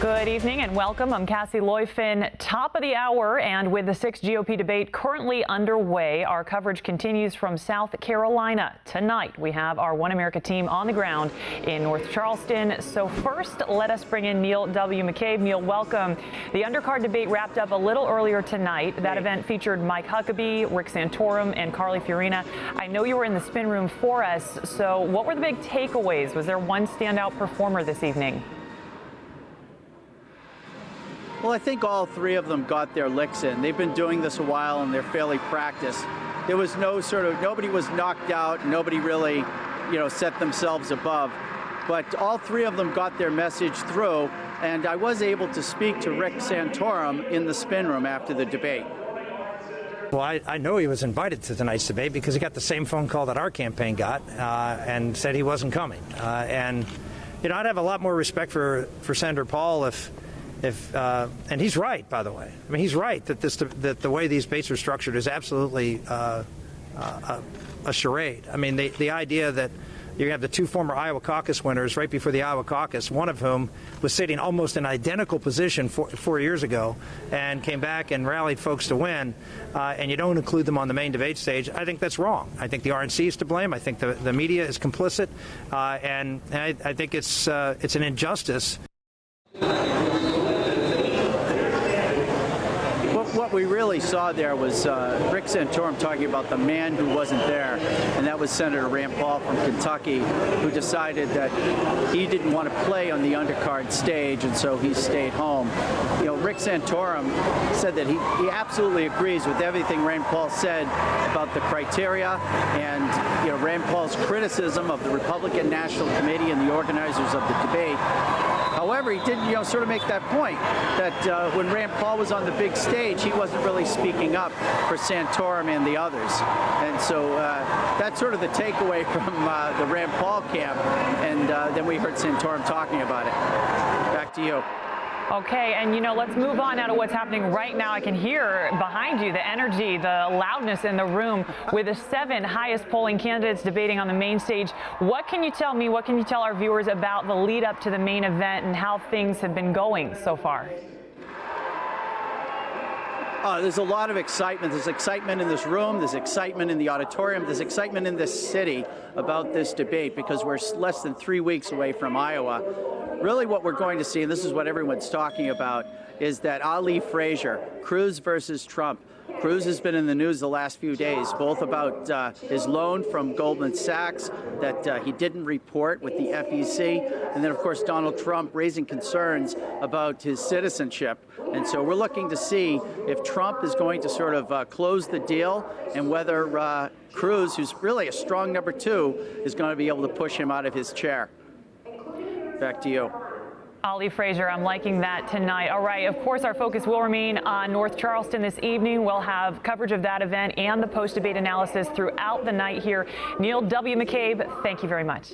Good evening and welcome. I'm Cassie Leuffen. Top of the hour, and with the 6th GOP debate currently underway, our coverage continues from South Carolina. Tonight, we have our One America team on the ground in North Charleston. So first, let us bring in Neil W. McCabe. Neil, welcome. The undercard debate wrapped up a little earlier tonight. That event featured Mike Huckabee, Rick Santorum, and Carly Fiorina. I know you were in the spin room for us. So what were the big takeaways? Was there one standout performer this evening? Well, I think all three of them got their licks in. They've been doing this a while and they're fairly practiced. There was nobody was knocked out. Nobody really, set themselves above. But all three of them got their message through. And I was able to speak to Rick Santorum in the spin room after the debate. Well, I know he was invited to tonight's debate because he got the same phone call that our campaign got and said he wasn't coming. And I'd have a lot more respect for Senator Paul if and he's right, by the way. I mean, he's right that the way these debates are structured is absolutely a charade. I mean, the idea that you have the two former Iowa caucus winners right before the Iowa caucus, one of whom was sitting almost in identical position 4 years ago and came back and rallied folks to win, and you don't include them on the main debate stage. I think that's wrong. I think the RNC is to blame. I think the media is complicit, and I think it's an injustice. What we really saw there was Rick Santorum talking about the man who wasn't there, and that was Senator Rand Paul from Kentucky, who decided that he didn't want to play on the undercard stage, and so he stayed home. Rick Santorum said that he absolutely agrees with everything Rand Paul said about the criteria and Rand Paul's criticism of the Republican National Committee and the organizers of the debate. However, he did, sort of make that point that when Rand Paul was on the big stage, he wasn't really speaking up for Santorum and the others. And so that's sort of the takeaway from the Rand Paul camp. And then we heard Santorum talking about it. Back to you. Okay, and let's move on now to what's happening right now. I can hear behind you the energy, the loudness in the room with the 7 highest polling candidates debating on the main stage. What can you tell me, what can you tell our viewers about the lead up to the main event and how things have been going so far? There's a lot of excitement. There's excitement in this room. There's excitement in the auditorium. There's excitement in this city about this debate because we're less than 3 weeks away from Iowa. Really what we're going to see, and this is what everyone's talking about, is that Ali Frazier, Cruz versus Trump. Cruz has been in the news the last few days, both about his loan from Goldman Sachs that he didn't report with the FEC, and then, of course, Donald Trump raising concerns about his citizenship. And so we're looking to see if Trump is going to sort of close the deal and whether Cruz, who's really a strong number 2, is going to be able to push him out of his chair. Back to you. Ali Frazier, I'm liking that tonight. All right, of course, our focus will remain on North Charleston this evening. We'll have coverage of that event and the post-debate analysis throughout the night here. Neil W. McCabe, thank you very much.